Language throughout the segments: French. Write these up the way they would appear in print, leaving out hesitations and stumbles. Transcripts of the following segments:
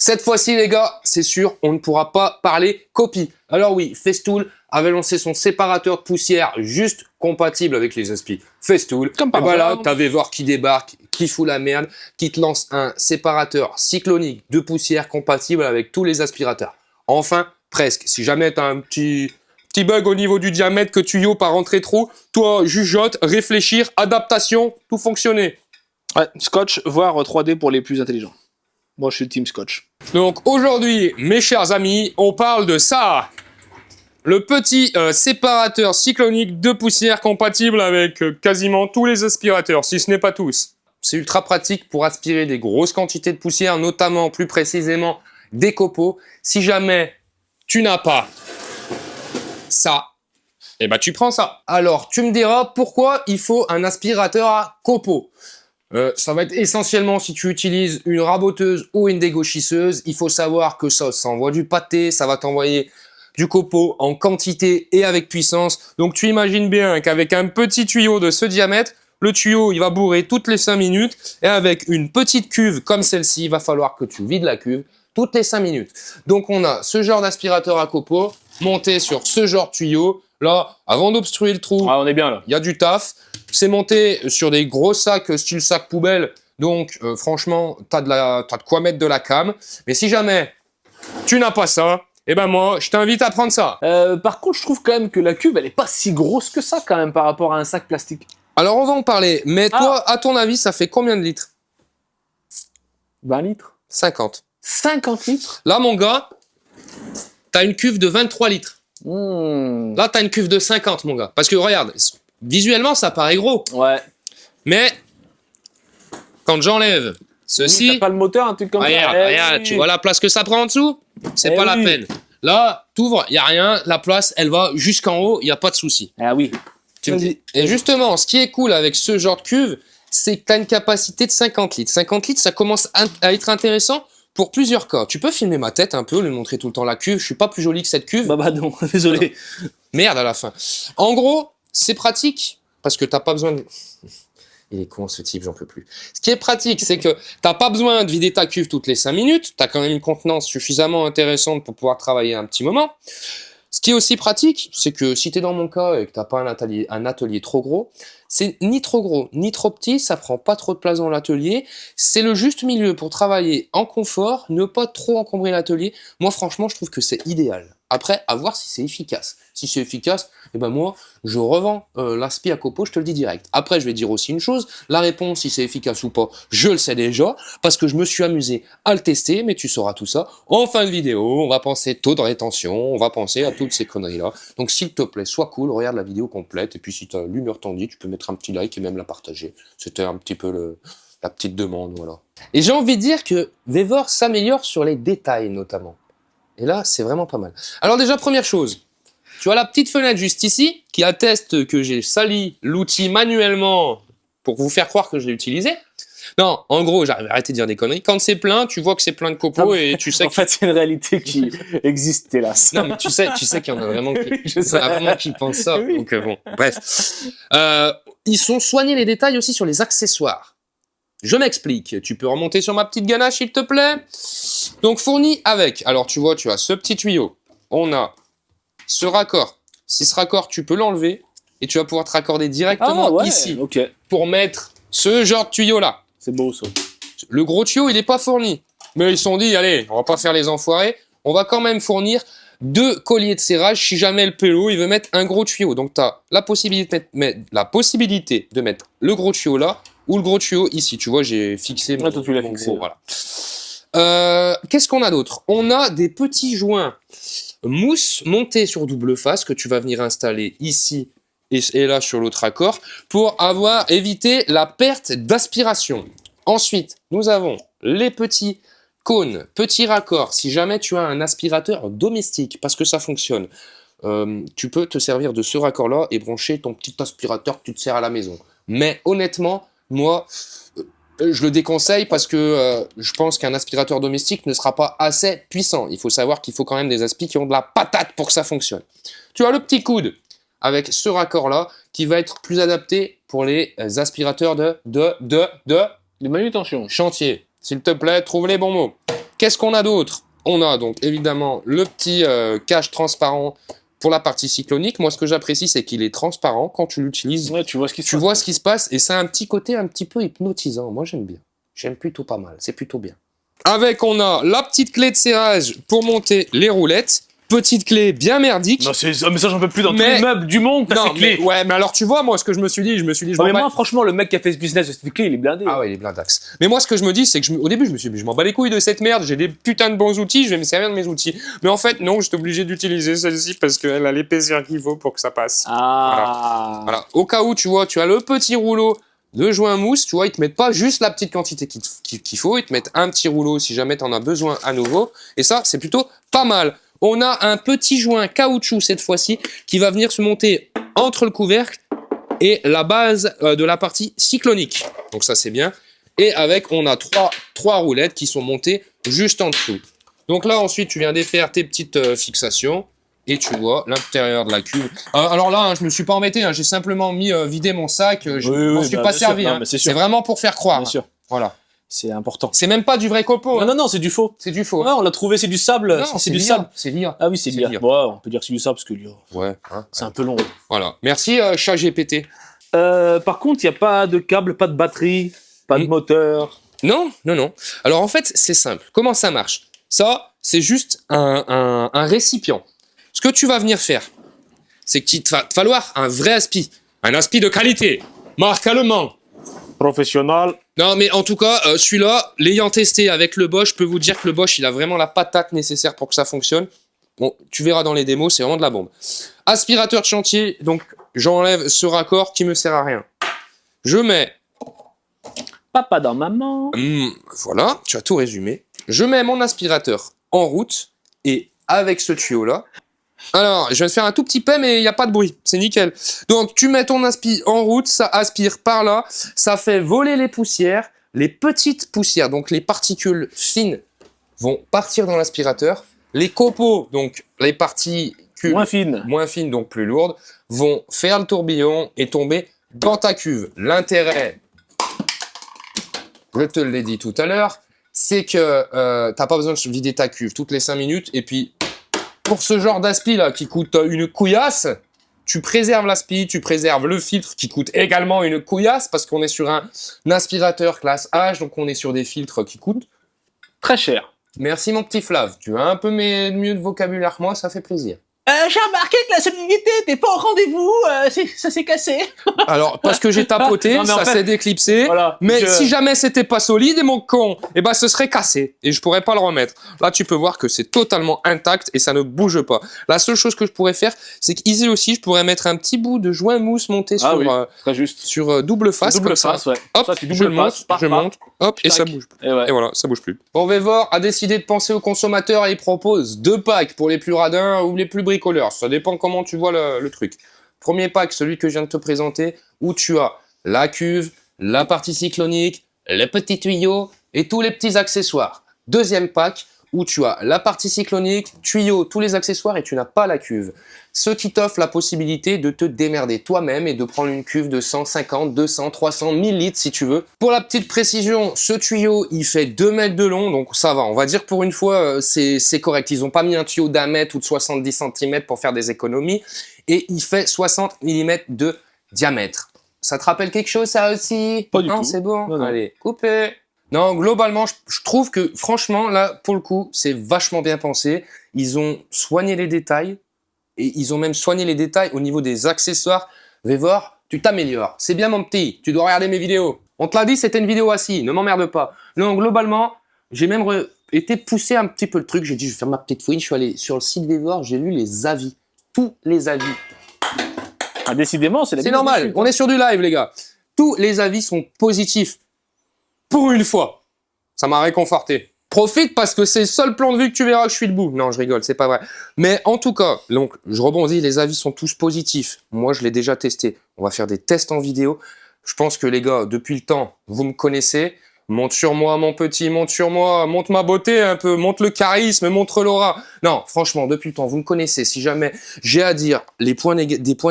Cette fois-ci, les gars, c'est sûr, on ne pourra pas parler copie. Alors oui, Festool avait lancé son séparateur de poussière juste compatible avec les aspi Festool. Comme par et voilà, hasard. t'as Vevor qui débarque, qui fout la merde, qui te lance un séparateur cyclonique de poussière compatible avec tous les aspirateurs. Enfin, presque. Si jamais t'as un petit bug au niveau du diamètre que tuyau pas rentré trop, toi, jugeote, réfléchir, adaptation, tout fonctionner. Ouais, Scotch, voire 3D pour les plus intelligents. Moi, je suis team Scotch. Donc aujourd'hui, mes chers amis, on parle de ça. Le petit séparateur cyclonique de poussière compatible avec quasiment tous les aspirateurs, si ce n'est pas tous. C'est ultra pratique pour aspirer des grosses quantités de poussière, notamment plus précisément des copeaux. Si jamais tu n'as pas ça, eh ben tu prends ça. Alors tu me diras pourquoi il faut un aspirateur à copeaux. Ça va être essentiellement si tu utilises une raboteuse ou une dégauchisseuse. Il faut savoir que ça envoie du pâté, ça va t'envoyer du copeau en quantité et avec puissance. Donc tu imagines bien qu'avec un petit tuyau de ce diamètre, le tuyau il va bourrer toutes les 5 minutes et avec une petite cuve comme celle-ci, il va falloir que tu vides la cuve toutes les 5 minutes. Donc on a ce genre d'aspirateur à copeaux monté sur ce genre de tuyau. Là, avant d'obstruer le trou, Ah, on est bien là. il y a du taf. C'est monté sur des gros sacs style sac poubelle. Donc franchement, t'as de quoi mettre de la cam. Mais si jamais tu n'as pas ça, eh ben moi, je t'invite à prendre ça. Par contre, je trouve quand même que la cuve, elle est pas si grosse que ça quand même par rapport à un sac plastique. Alors on va en parler. Mais toi, à ton avis, ça fait combien de litres? 20 litres. 50. 50 litres. Là, mon gars, t'as une cuve de 23 litres. Là, t'as une cuve de 50, mon gars. Parce que regarde, visuellement, ça paraît gros. Ouais. Mais quand j'enlève ceci, T'as pas le moteur, un truc comme ça. regarde, tu vois la place que ça prend en dessous? C'est pas la peine. Là, t'ouvres, il n'y a rien, la place, elle va jusqu'en haut, il n'y a pas de souci. Ah oui. Et justement, ce qui est cool avec ce genre de cuve, c'est que tu as une capacité de 50 litres. 50 litres, ça commence à être intéressant pour plusieurs cas. Tu peux filmer ma tête un peu, lui montrer tout le temps la cuve. Je suis pas plus joli que cette cuve. Bah non, désolé. Merde à la fin. En gros, c'est pratique parce que t'as pas besoin de... Il est con ce type, j'en peux plus. Ce qui est pratique, c'est que t'as pas besoin de vider ta cuve toutes les 5 minutes. T'as quand même une contenance suffisamment intéressante pour pouvoir travailler un petit moment. Ce qui est aussi pratique, c'est que si t'es dans mon cas et que t'as pas un atelier trop gros, c'est ni trop gros ni trop petit, ça prend pas trop de place dans l'atelier. C'est le juste milieu pour travailler en confort, ne pas trop encombrer l'atelier. Moi, franchement, je trouve que c'est idéal. Après, à voir si c'est efficace. Si c'est efficace, eh ben moi, je revends l'aspi à copeaux, je te le dis direct. Après, je vais dire aussi une chose, la réponse, si c'est efficace ou pas, je le sais déjà, parce que je me suis amusé à le tester, mais tu sauras tout ça en fin de vidéo. On va penser taux de rétention, on va penser à toutes ces conneries-là. Donc, s'il te plaît, sois cool, regarde la vidéo complète, et puis si tu as l'humeur tendue, tu peux mettre un petit like et même la partager. C'était un petit peu la petite demande, voilà. Et j'ai envie de dire que Vevor s'améliore sur les détails, notamment. Et là, c'est vraiment pas mal. Alors déjà, première chose, tu as la petite fenêtre juste ici qui atteste que j'ai sali l'outil manuellement pour vous faire croire que je l'ai utilisé. Non, en gros, j'arrive à arrêter de dire des conneries. Quand c'est plein, tu vois que c'est plein de copeaux et tu sais en fait, c'est une réalité qui existe, hélas. Non, mais tu sais qu'il y en a vraiment qui pensent ça. Oui. Donc bon, bref. Ils sont soignés les détails aussi sur les accessoires. Je m'explique. Tu peux remonter sur ma petite ganache, s'il te plaît. Donc, fourni avec. Alors, tu vois, tu as ce petit tuyau. On a ce raccord. Si ce raccord, tu peux l'enlever et tu vas pouvoir te raccorder directement ici pour mettre ce genre de tuyau-là. C'est beau, ça. Le gros tuyau, il n'est pas fourni. Mais ils se sont dit, allez, on va pas faire les enfoirés. On va quand même fournir 2 colliers de serrage si jamais le pélo, il veut mettre un gros tuyau. Donc, tu as la possibilité de mettre le gros tuyau là ou le gros tuyau ici. Tu vois, j'ai fixé mon gros, voilà. Qu'est-ce qu'on a d'autre? On a des petits joints mousse montés sur double face que tu vas venir installer ici et là sur l'autre raccord pour éviter la perte d'aspiration. Ensuite, nous avons les petits cônes, petits raccords. Si jamais tu as un aspirateur domestique, parce que ça fonctionne, tu peux te servir de ce raccord-là et brancher ton petit aspirateur que tu te sers à la maison. Mais honnêtement, moi, je le déconseille parce que je pense qu'un aspirateur domestique ne sera pas assez puissant. Il faut savoir qu'il faut quand même des aspis qui ont de la patate pour que ça fonctionne. Tu as le petit coude avec ce raccord-là qui va être plus adapté pour les aspirateurs de manutention. Chantier. S'il te plaît, trouve les bons mots. Qu'est-ce qu'on a d'autre? On a donc évidemment le petit cache transparent pour la partie cyclonique. Moi, ce que j'apprécie, c'est qu'il est transparent. Quand tu l'utilises, Ouais, tu vois ce qui se tu passe. vois ce qui se passe et c'est un petit côté un petit peu hypnotisant. Moi, j'aime bien. J'aime plutôt pas mal. C'est plutôt bien. Avec, on a la petite clé de serrage pour monter les roulettes. Petite clé bien merdique. Non, mais ça, j'en peux plus dans tous Mais- les meubles du monde, t'as Non, ces clés. ouais, mais alors tu vois, moi, ce que je me suis dit, je Non, m'en mais bats- moi, franchement, le mec qui a fait ce business de cette clé, il est blindé. Ah ouais, il est blindax. Mais moi, ce que je me dis, c'est que au début, je me suis dit, je m'en bats les couilles de cette merde, j'ai des putains de bons outils, je vais me servir de mes outils. Mais en fait, non, j'étais obligé d'utiliser celle-ci parce qu'elle a l'épaisseur qu'il faut pour que ça passe. Ah. Voilà. Au cas où, tu vois, tu as le petit rouleau de joint mousse, tu vois, ils te mettent pas juste la petite quantité qu'il faut, ils te mettent un petit rouleau si jamais t'en as besoin à nouveau. Et ça, c'est plutôt pas mal. On a un petit joint caoutchouc cette fois-ci qui va venir se monter entre le couvercle et la base de la partie cyclonique. Donc ça, c'est bien. Et avec, on a trois roulettes qui sont montées juste en dessous. Donc là, ensuite, tu viens défaire tes petites fixations. Et tu vois l'intérieur de la cuve. Alors là, hein, je me suis pas embêté, hein, j'ai simplement mis vider mon sac, je m'en suis bah, pas bien servi. sûr. Non, Hein. mais c'est sûr. C'est vraiment pour faire croire. Bien sûr. Voilà. C'est important. C'est même pas du vrai copeau. Non, Hein. non, c'est du faux. C'est du faux. Ouais, on l'a trouvé, c'est du sable. Non, c'est du l'IA. sable. C'est l'IA. Ah oui, c'est C'est l'IA. l'IA. Ouais, on peut dire que c'est du sable parce que l'IA, Ouais. Hein. c'est un peu long. Voilà. Merci chat GPT. Par contre, il n'y a pas de câble, pas de batterie, pas de moteur. Non, non, non. Alors en fait, c'est simple. Comment ça marche? Ça, c'est juste un récipient. Ce que tu vas venir faire, c'est qu'il va te falloir un vrai aspi. Un aspi de qualité. Marque allemand. Professionnel. Non, mais en tout cas, celui-là, l'ayant testé avec le Bosch, je peux vous dire que le Bosch, il a vraiment la patate nécessaire pour que ça fonctionne. Bon, tu verras dans les démos, c'est vraiment de la bombe. Aspirateur de chantier, donc j'enlève ce raccord qui me sert à rien. Je mets, Papa dans maman. voilà, tu as tout résumé. Je mets mon aspirateur en route et avec ce tuyau-là. Alors, je vais te faire un tout petit peu, mais il n'y a pas de bruit, c'est nickel. Donc, tu mets ton aspi en route, ça aspire par là, ça fait voler les poussières, les petites poussières, donc les particules fines, vont partir dans l'aspirateur. Les copeaux, donc les particules Moins fine. donc plus lourdes, vont faire le tourbillon et tomber dans ta cuve. L'intérêt, je te l'ai dit tout à l'heure, c'est que t'as pas besoin de vider ta cuve toutes les 5 minutes. Et puis, pour ce genre d'aspi là qui coûte une couillasse, tu préserves l'aspi, tu préserves le filtre qui coûte également une couillasse parce qu'on est sur un aspirateur classe H, donc on est sur des filtres qui coûtent. Très cher. Merci mon petit Flav, tu as un peu mieux de vocabulaire que moi, ça fait plaisir. J'ai remarqué que la solidité n'était pas au rendez-vous, ça s'est cassé. Alors, parce que j'ai tapoté, Non, mais en ça fait, s'est déclipsé. Voilà. Mais si jamais c'était pas solide, mon con, eh ben, ce serait cassé. Et je pourrais pas le remettre. Là, tu peux voir que c'est totalement intact et ça ne bouge pas. La seule chose que je pourrais faire, c'est qu'ici aussi, je pourrais mettre un petit bout de joint mousse monté sur, très juste. sur double face. Double comme ça. face, ouais. Hop, Ça, tu je double monte, face, paf, je paf. monte, hop, et ça Tac. bouge. Et ouais. Et voilà, ça bouge plus. Bon, Vévor a décidé de penser aux consommateurs et il propose 2 packs pour les plus radins ou les plus bricoleurs. Ça dépend comment tu vois le truc. Premier pack, celui que je viens de te présenter, où tu as la cuve, la partie cyclonique, les petits tuyaux et tous les petits accessoires. Deuxième pack, où tu as la partie cyclonique, tuyaux, tous les accessoires et tu n'as pas la cuve. Ce qui t'offre la possibilité de te démerder toi-même et de prendre une cuve de 150, 200, 300, 1000 litres si tu veux. Pour la petite précision, ce tuyau, il fait 2 mètres de long, donc ça va. On va dire pour une fois, c'est correct. Ils n'ont pas mis un tuyau d'1 mètre ou de 70 cm pour faire des économies. Et il fait 60 mm de diamètre. Ça te rappelle quelque chose, ça aussi? Pas du Non, tout. c'est bon. Non. Allez, coupez. Non, globalement, je trouve que, franchement, là, pour le coup, c'est vachement bien pensé. Ils ont soigné les détails. Et ils ont même soigné les détails au niveau des accessoires. Vévor, tu t'améliores. C'est bien, mon petit. Tu dois regarder mes vidéos. On te l'a dit, c'était une vidéo assis. Ne m'emmerde pas. Non, globalement, j'ai même été poussé un petit peu le truc. J'ai dit, je vais faire ma petite fouine. Je suis allé sur le site Vévor. J'ai lu les avis. Tous les avis. Ah, décidément, c'est la C'est vie normal. dessus. On est sur du live, les gars. Tous les avis sont positifs. Pour une fois. Ça m'a réconforté. Profite parce que c'est le seul plan de vue que tu verras que je suis debout. Non, je rigole, c'est pas vrai. Mais en tout cas, donc, je rebondis, les avis sont tous positifs. Moi, je l'ai déjà testé. On va faire des tests en vidéo. Je pense que les gars, depuis le temps, vous me connaissez. Monte sur moi, mon petit, monte sur moi, monte ma beauté un peu, monte le charisme, montre l'aura. Non, franchement, depuis le temps, vous me connaissez. Si jamais j'ai à dire des points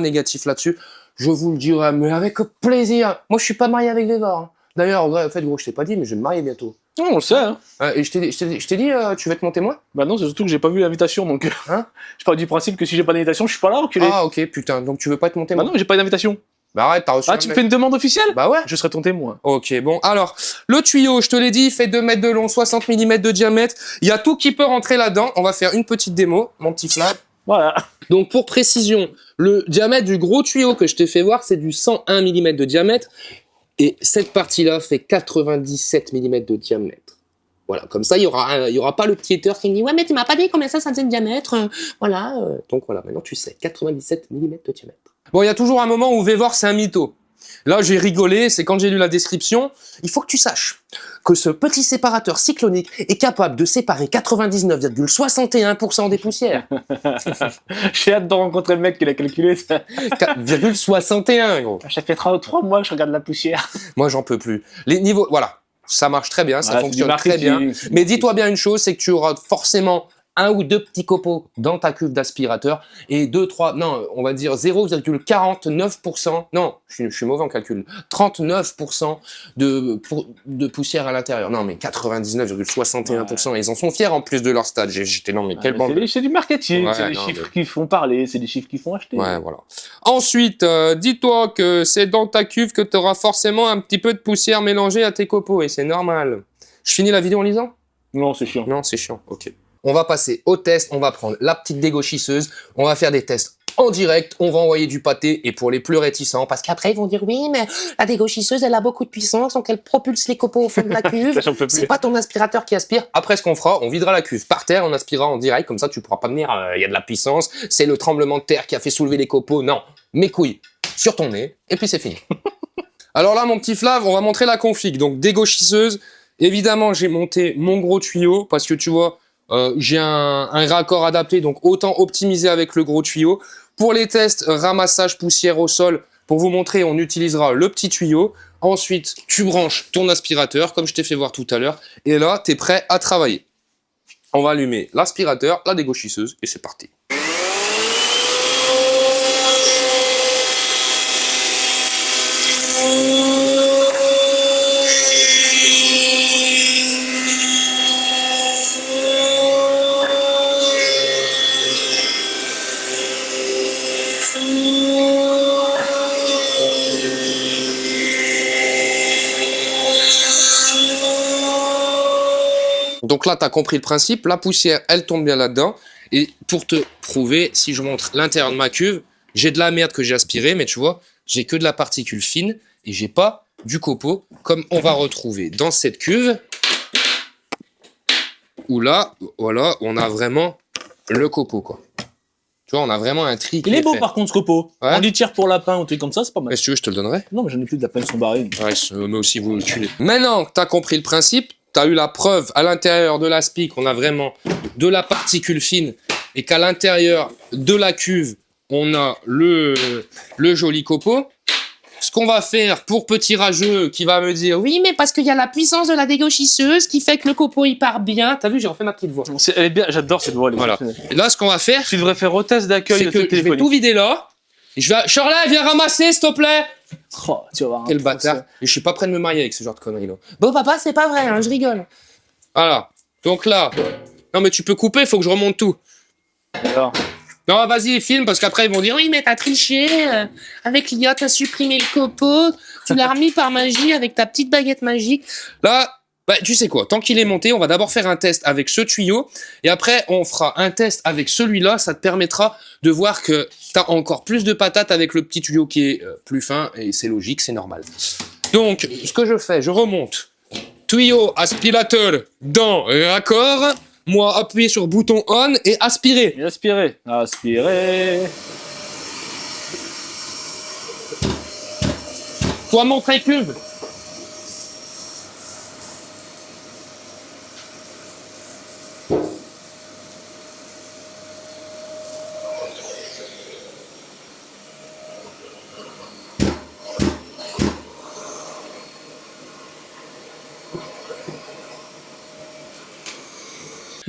négatifs là-dessus, je vous le dirai, mais avec plaisir. Moi, je suis pas marié avec Vévor. Hein. D'ailleurs, en fait, gros, je t'ai pas dit, mais je vais me marier bientôt. Non, on le sait, hein. Et je t'ai dit, tu veux être mon témoin? Bah non, c'est surtout que j'ai pas vu l'invitation, donc... Hein? Je pars du principe que si j'ai pas d'invitation, je suis pas là, enculé. Ah, ok, putain, donc tu veux pas être mon témoin? Bah non, j'ai pas d'invitation. Bah arrête, t'as reçu Ah, un tu me mail. fais une demande officielle? Bah ouais. Je serai ton témoin. Ok, bon, alors, le tuyau, je te l'ai dit, fait 2 mètres de long, 60 mm de diamètre. Il y a tout qui peut rentrer là-dedans. On va faire une petite démo, mon petit Flav. Voilà. Donc, pour précision, le diamètre du gros tuyau que je t'ai fait voir, c'est du 101 mm de diamètre. Et cette partie-là fait 97 mm de diamètre. Voilà, comme ça, il y aura pas le petit hater qui me dit « Ouais, mais tu m'as pas dit combien ça faisait de diamètre. Voilà, donc voilà, maintenant tu sais, 97 mm de diamètre. Bon, il y a toujours un moment où Vévor, c'est un mytho. Là, j'ai rigolé, c'est quand j'ai lu la description. Il faut que tu saches que ce petit séparateur cyclonique est capable de séparer 99,61% des poussières. J'ai hâte de rencontrer le mec qui l'a calculé. Ça 4,61, gros. fait 3 mois que je regarde la poussière. Moi, j'en peux plus. Les niveaux, voilà. Ça marche très bien, ça Voilà, fonctionne très bien. Mais dis-toi bien une chose, c'est que tu auras forcément 1 ou 2 petits copeaux dans ta cuve d'aspirateur et 2, 3, non, on va dire 0,49%, non, je suis mauvais en calcul, 39% de poussière à l'intérieur. Non, mais 99,61%, ils en sont fiers en plus de leur stade. J'étais non, mais quelle bande. C'est du marketing, Ouais, c'est des non, chiffres qui font parler, c'est des chiffres qui font acheter. Ouais, voilà. Ensuite, dis-toi que c'est dans ta cuve que tu auras forcément un petit peu de poussière mélangée à tes copeaux et c'est normal. Je finis la vidéo en lisant? Non, c'est chiant. Non, c'est chiant, ok. On va passer au test, on va prendre la petite dégauchisseuse, on va faire des tests en direct, on va envoyer du pâté et pour les plus réticents, parce qu'après ils vont dire oui mais la dégauchisseuse elle a beaucoup de puissance donc elle propulse les copeaux au fond de la cuve, c'est pas ton aspirateur qui aspire. Après ce qu'on fera, on videra la cuve par terre, on aspirera en direct, comme ça tu pourras pas me dire il y a de la puissance, c'est le tremblement de terre qui a fait soulever les copeaux, non, mes couilles sur ton nez et puis c'est fini. Alors là mon petit Flav, on va montrer la config, donc dégauchisseuse, évidemment j'ai monté mon gros tuyau parce que tu vois, j'ai un raccord adapté, donc autant optimiser avec le gros tuyau. Pour les tests ramassage poussière au sol, pour vous montrer, on utilisera le petit tuyau. Ensuite, tu branches ton aspirateur, comme je t'ai fait voir tout à l'heure. Et là, tu es prêt à travailler. On va allumer l'aspirateur, la dégauchisseuse, et c'est parti. Donc là, tu as compris le principe, la poussière, elle tombe bien là-dedans. Et pour te prouver, si je montre l'intérieur de ma cuve, j'ai de la merde que j'ai aspirée, mais tu vois, j'ai que de la particule fine et j'ai pas du copeau, comme on va retrouver dans cette cuve, où là, voilà, on a vraiment le copeau, quoi. Tu vois, on a vraiment un tri. Il est beau par contre ce copeau. Ouais. On dit tire pour lapin ou truc comme ça, c'est pas mal. Mais si tu veux, je te le donnerai. Non, mais j'en ai plus de lapins, ils sont barrés. Ouais, mais aussi vous tuez. Maintenant que tu as compris le principe, tu as eu la preuve à l'intérieur de l'aspi qu'on a vraiment de la particule fine et qu'à l'intérieur de la cuve, on a le joli copeau. Ce qu'on va faire pour petit rageux qui va me dire oui, mais parce qu'il y a la puissance de la dégauchisseuse qui fait que le copeau il part bien. T'as vu, j'ai refait ma petite voix. Elle est bien, j'adore cette voix. Voilà. Et là, ce qu'on va faire, Tu devrais faire au test d'accueil c'est de que trucs je vais téléphoniques. tout vider là. Et je vais... Charlotte, viens ramasser, s'il te plaît. Oh, tu vas voir. Quel bâtard. Et je suis pas prêt de me marier avec ce genre de conneries là. Bon papa, c'est pas vrai, hein, je rigole. Voilà. Donc là, non mais tu peux couper, faut que je remonte tout. Alors, Non, vas-y, filme, parce qu'après ils vont dire oui, mais t'as triché. Avec l'IA, t'as supprimé le copeau. Tu l'as remis par magie avec ta petite baguette magique. Là, bah, tu sais quoi, tant qu'il est monté, on va d'abord faire un test avec ce tuyau. Et après, on fera un test avec celui-là. Ça te permettra de voir que t'as encore plus de patates avec le petit tuyau qui est plus fin. Et c'est logique, c'est normal. Donc, ce que je fais, je remonte. Tuyau aspirateur dans raccord. Moi, appuyer sur bouton on et aspirer. et aspirer. Aspirer. Toi, montrer cube.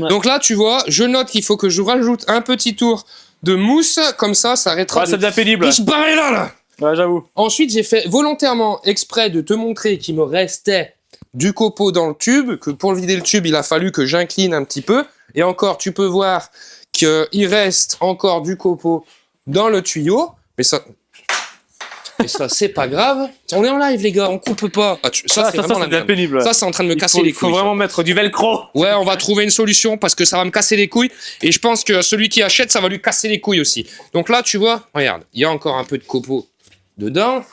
Ouais. Donc là, tu vois, je note qu'il faut que je rajoute un petit tour de mousse, comme ça arrêtera Ouais, ça devient pénible. Je barrer là. Ouais, j'avoue. Ensuite, j'ai fait volontairement exprès de te montrer qu'il me restait du copeaux dans le tube, que pour vider le tube, il a fallu que j'incline un petit peu. Et encore, tu peux voir qu'il reste encore du copeaux dans le tuyau. Mais ça, c'est pas grave. On est en live, les gars, on coupe pas. Ça, c'est vraiment la merde. pénible. Ça, c'est en train de me casser les couilles. Il faut vraiment mettre du velcro. Ouais, on va trouver une solution parce que ça va me casser les couilles. Et je pense que celui qui achète, ça va lui casser les couilles aussi. Donc là, tu vois, regarde, il y a encore un peu de copeaux dedans.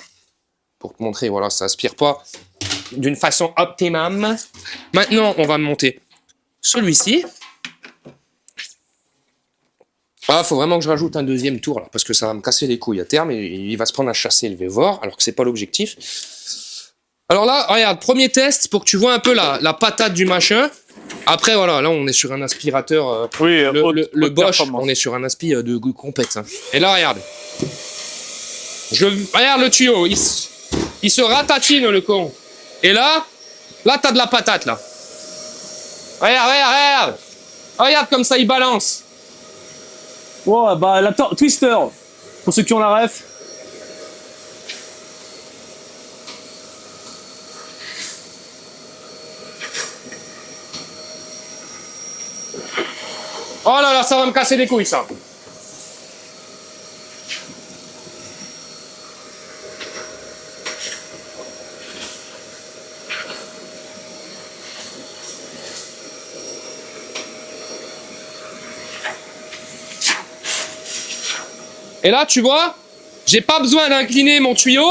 Pour te montrer, voilà, ça aspire pas d'une façon optimum. Maintenant, on va monter celui-ci. Ah, faut vraiment que je rajoute un deuxième tour là, parce que ça va me casser les couilles à terme et il va se prendre à chasser le Vévor, alors que c'est pas l'objectif. Alors là, regarde, premier test pour que tu vois un peu la patate du machin. Après, voilà, là on est sur un aspirateur. Oui, le Bosch, on est sur un aspi de compète. Hein. Et là, regarde. Regarde le tuyau, il se ratatine le con. Et là t'as de la patate là. Regarde. Regarde comme ça il balance. Ouais, bah la Twister, pour ceux qui ont la ref. Oh là là, ça va me casser les couilles ça. Et là, tu vois, j'ai pas besoin d'incliner mon tuyau.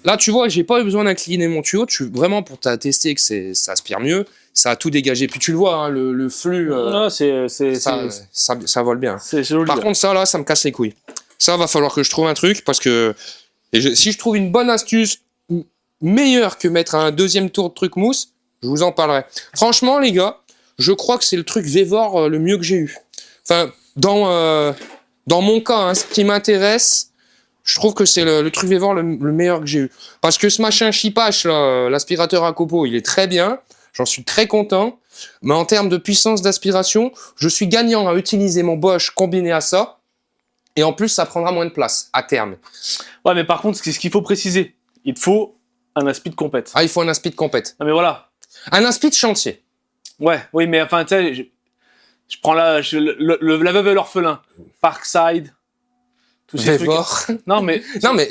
Là, tu vois, j'ai pas eu besoin d'incliner mon tuyau. Vraiment, pour tester que ça aspire mieux, ça a tout dégagé. Puis tu le vois, hein, le flux, ça vole bien. C'est joli. Par contre, ça, là, ça me casse les couilles. Ça, va falloir que je trouve un truc parce que si je trouve une bonne astuce meilleure que mettre un deuxième tour de truc mousse, je vous en parlerai. Franchement, les gars, je crois que c'est le truc Vévor le mieux que j'ai eu. Enfin, dans mon cas, hein, ce qui m'intéresse, je trouve que c'est le truc Vévor le meilleur que j'ai eu. Parce que ce machin chipache, l'aspirateur à copeaux, il est très bien. J'en suis très content. Mais en termes de puissance d'aspiration, je suis gagnant à utiliser mon Bosch combiné à ça. Et en plus, ça prendra moins de place à terme. Ouais, mais par contre, ce qu'il faut préciser, il te faut un aspi de compète. Ah, il faut un aspi de compète. Non, mais voilà. Un aspi de chantier. Ouais, oui, mais enfin, tu sais, je prends la veuve et l'orphelin, Parkside, tous ces Vévor. trucs. Non, mais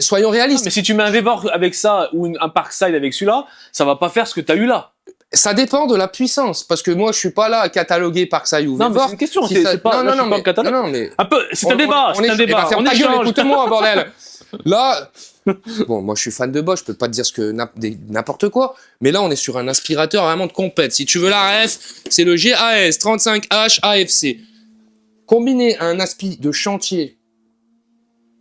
soyons réalistes. mais si tu mets un Vévor avec ça ou un Parkside avec celui-là, ça va pas faire ce que t'as eu là. Ça dépend de la puissance, parce que moi, je suis pas là à cataloguer Parkside ou Vévor. Non, mais c'est une question, Si c'est pas, non, pas le catalogue. Non, mais Un peu, c'est un débat, c'est un débat. Ferme ta gueule, écoute-moi, bordel. Là, bon, moi, je suis fan de Bosch, je peux pas te dire n'importe quoi, mais là, on est sur un aspirateur vraiment de compète. Si tu veux la ref, c'est le GAS 35H AFC. Combiner un aspi de chantier,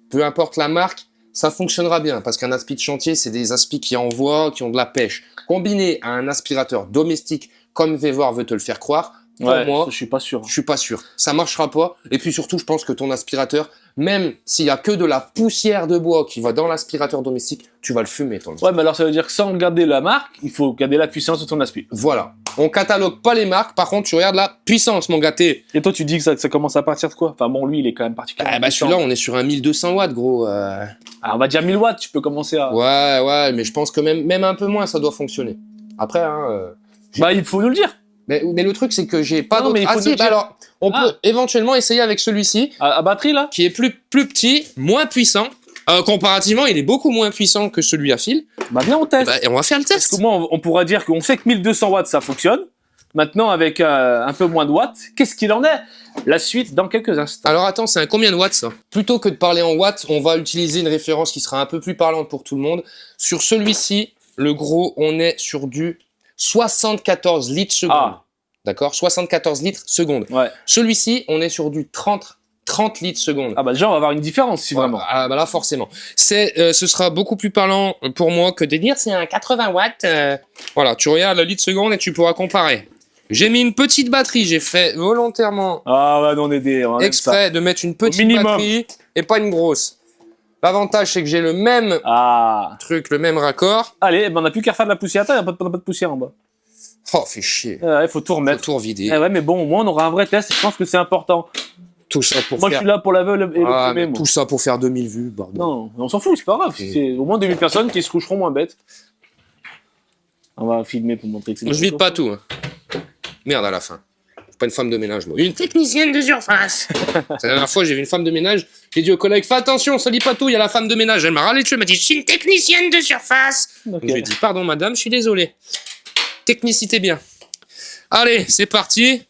peu importe la marque, ça fonctionnera bien, parce qu'un aspi de chantier, c'est des aspis qui envoient, qui ont de la pêche. Combiné à un aspirateur domestique, comme Vévor veut te le faire croire, pour moi, je suis pas sûr. Je suis pas sûr. Ça marchera pas. Et puis surtout, je pense que ton aspirateur, même s'il y a que de la poussière de bois qui va dans l'aspirateur domestique, tu vas le fumer, ton Ouais, mais alors ça veut dire que sans garder la marque, il faut garder la puissance de ton aspi. Voilà. On catalogue pas les marques, par contre, tu regardes la puissance, mon gâté. Et toi, tu dis que ça commence à partir de quoi? Enfin bon, lui, il est quand même particulièrement. Ah bah celui-là, on est sur un 1200 watts, gros. Ah, on va dire 1000 watts, tu peux commencer à... Ouais, mais je pense que même un peu moins, ça doit fonctionner. Après, hein... Bah, il faut nous le dire. Mais le truc, c'est que j'ai pas Non, mais d'autre... il faut nous dire. alors, on peut éventuellement essayer avec celui-ci. À batterie, là? Qui est plus petit, moins puissant. Comparativement, il est beaucoup moins puissant que celui à fil. Bah, viens, on teste. Bah, on va faire le test. Parce que moi, on pourra dire qu'on sait que 1200 watts, ça fonctionne. Maintenant, avec un peu moins de watts, qu'est-ce qu'il en est? La suite dans quelques instants. Alors attends, c'est un combien de watts ça? Plutôt que de parler en watts, on va utiliser une référence qui sera un peu plus parlante pour tout le monde. Sur celui-ci, le gros, on est sur du 74 litres seconde. Ah. D'accord? 74 litres seconde. Ouais. Celui-ci, on est sur du 30 litres seconde. Ah bah déjà, on va avoir une différence, si vraiment. Ah bah là, forcément. Ce sera beaucoup plus parlant pour moi que de dire c'est un 80 watts. Voilà, tu regardes le litre seconde et tu pourras comparer. J'ai mis une petite batterie, j'ai fait volontairement Ah ouais, on est exprès de mettre une petite batterie et pas une grosse. L'avantage, c'est que j'ai le même truc, le même raccord. Allez, ben on n'a plus qu'à refaire de la poussière. Attends, il n'y a pas de poussière en bas. Oh, fait chier. Il faut tout remettre. Faut tout revider. Ouais, mais bon, au moins, on aura un vrai test et je pense que c'est important. Tout ça pour moi, je suis là pour la veuve et le premier, moi. Tout ça pour faire 2000 vues, bordel. Non, on s'en fout, c'est pas grave. C'est au moins 2000 personnes qui se coucheront moins bêtes. On va filmer pour montrer que c'est... Je vide pas tout. Hein. Merde à la fin. Je suis pas une femme de ménage, moi. Une technicienne de surface. La dernière fois, j'ai vu une femme de ménage. J'ai dit au collègue, fais attention, ça dit pas tout, il y a la femme de ménage. Elle m'a râlé dessus, elle m'a dit, je suis une technicienne de surface. Ok. Donc, je lui ai dit, pardon madame, je suis désolé. Technicité bien. Allez, c'est parti.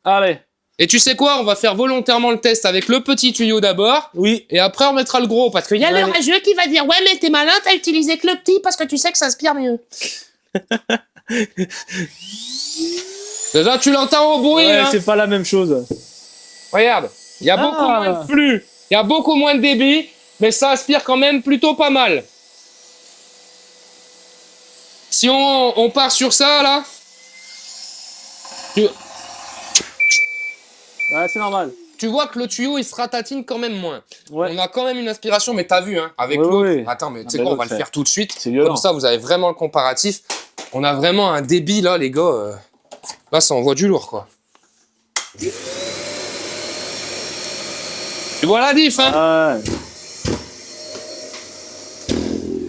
Allez. Et tu sais quoi, on va faire volontairement le test avec le petit tuyau d'abord. Oui. Et après, on mettra le gros. Parce qu'il y a Allez. le rageux qui va dire, ouais, mais t'es malin, t'as utilisé que le petit parce que tu sais que ça aspire mieux. Déjà, tu l'entends au bruit, Ouais, hein. c'est pas la même chose. Regarde, il y a beaucoup moins de flux, il y a beaucoup moins de débit, mais ça aspire quand même plutôt pas mal. Si on part sur ça, là... Ouais, c'est normal. Tu vois que le tuyau, il se ratatine quand même moins. Ouais. On a quand même une aspiration, mais t'as vu, hein, avec Ouais, l'autre. ouais. Attends, mais tu sais mais quoi, on va l'autre, le faire tout de suite. c'est violent. Comme ça, vous avez vraiment le comparatif. On a vraiment un débit, là, les gars. Là, ça envoie du lourd, quoi. Tu vois la diff, hein. Ouais.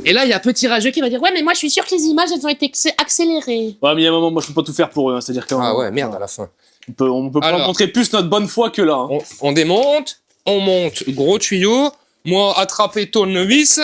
Et là, il y a petit rageux qui va dire, ouais, mais moi, je suis sûr que les images, elles ont été accélérées. Ouais, mais il y a un moment, moi, je peux pas tout faire pour eux. Hein. C'est-à-dire qu'on Ah ouais, merde, à la fin. on peut pas Alors. montrer plus notre bonne foi que là. Hein. On démonte, on monte, gros tuyau. Moi, attraper, tournevis.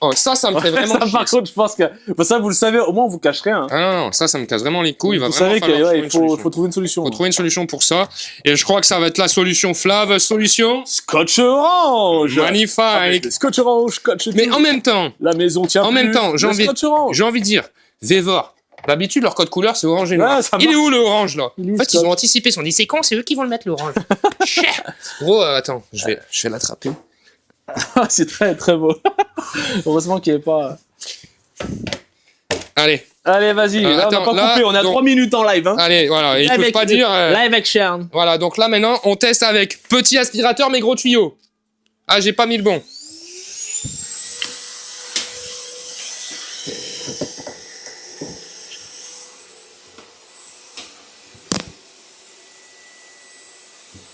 Oh, ça me fait vraiment Ça, chier. par contre, je pense que... Bah, ça, vous le savez, au moins, on vous cache rien. Hein. Ah non, ça me casse vraiment les couilles. Il va Vous vraiment savez falloir trouver qu'il une solution. faut trouver une solution. Faut trouver une solution pour ça. Et je crois que ça va être la solution Flav, solution Scotch orange. magnifique. Scotch orange, scotch et Mais tout. en même temps, La maison tient en plus. même temps, j'ai Le envie Scotch orange. de dire, Vévor. D'habitude, leur code couleur, c'est orange et noir. Ouais, ça Il est marche. où le orange, là? Il est où, En fait, Scott ils ont anticipé. Ils se sont dit, c'est con, c'est eux qui vont le mettre, l'orange. Gros, attends, je vais l'attraper. C'est très très beau. Heureusement qu'il n'y avait pas... Allez, Allez, vas-y. Là, attends, on n'a pas là, coupé. On a donc- 3 minutes en live. Hein. allez, voilà. Ils peuvent pas dire... Live action. Voilà, donc là, maintenant, on teste avec petit aspirateur, mais gros tuyau. Ah, j'ai pas mis le bon.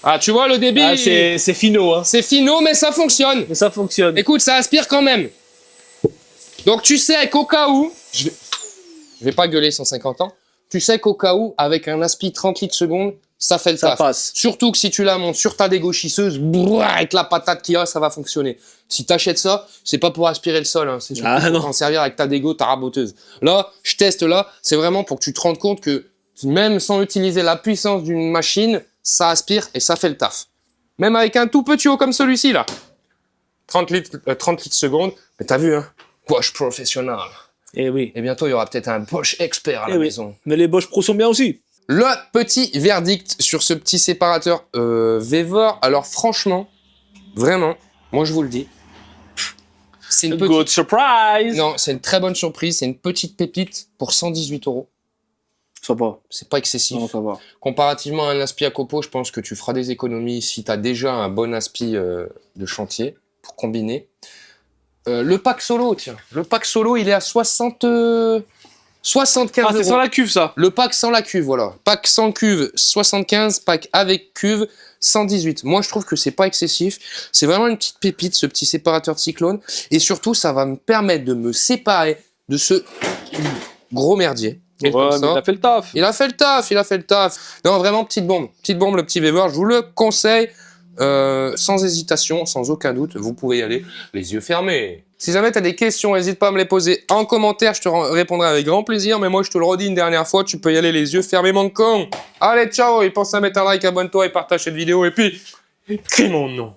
Ah, tu vois, le débit... Ah, c'est finaux. Hein. c'est finaux, mais ça fonctionne. Mais ça fonctionne. Écoute, ça aspire quand même. Donc tu sais qu'au cas où, je vais pas gueuler 150 ans, tu sais qu'au cas où, avec un aspi 30 litres secondes, ça fait le Ça taf. passe. Surtout que si tu la montes sur ta dégauchisseuse, avec la patate qu'il y a, ça va fonctionner. Si t'achètes ça, c'est pas pour aspirer le sol, hein, c'est surtout Ah, non. pour t'en servir avec ta dégo, ta raboteuse. Là, je teste là, c'est vraiment pour que tu te rendes compte que même sans utiliser la puissance d'une machine, ça aspire et ça fait le taf. Même avec un tout petit tuyau comme celui-ci là. 30 litres secondes, mais t'as vu, hein, Bosch professionnel. Eh oui. Et bientôt, il y aura peut-être un Bosch expert à la Eh oui. maison. Mais les Bosch Pro sont bien aussi. Le petit verdict sur ce petit séparateur Vévor. Alors franchement, vraiment, moi je vous le dis, c'est une petite... Good surprise. Non, c'est une très bonne surprise. C'est une petite pépite pour 118 €. Ça va. C'est pas excessif. Non, ça va. Comparativement à un aspi à copeaux, je pense que tu feras des économies si tu as déjà un bon aspi de chantier pour combiner. Le pack solo, tiens. Le pack solo, il est à 75 Ah, c'est €. sans la cuve, ça. Le pack sans la cuve, voilà. Pack sans cuve, 75. Pack avec cuve, 118. Moi, je trouve que c'est pas excessif. C'est vraiment une petite pépite, ce petit séparateur de cyclone. Et surtout, ça va me permettre de me séparer de ce gros merdier. Et comme Ouais, ça, mais il a fait le taf. il a fait le taf. Non, vraiment, petite bombe, le petit Vévor. Je vous le conseille, sans hésitation, sans aucun doute. Vous pouvez y aller, les yeux fermés. Si jamais tu as des questions, n'hésite pas à me les poser en commentaire. Je te répondrai avec grand plaisir. Mais moi, je te le redis une dernière fois, tu peux y aller les yeux fermés, mon con. Allez, ciao. Et pense à mettre un like, abonne-toi et partage cette vidéo. Et puis, écris mon nom.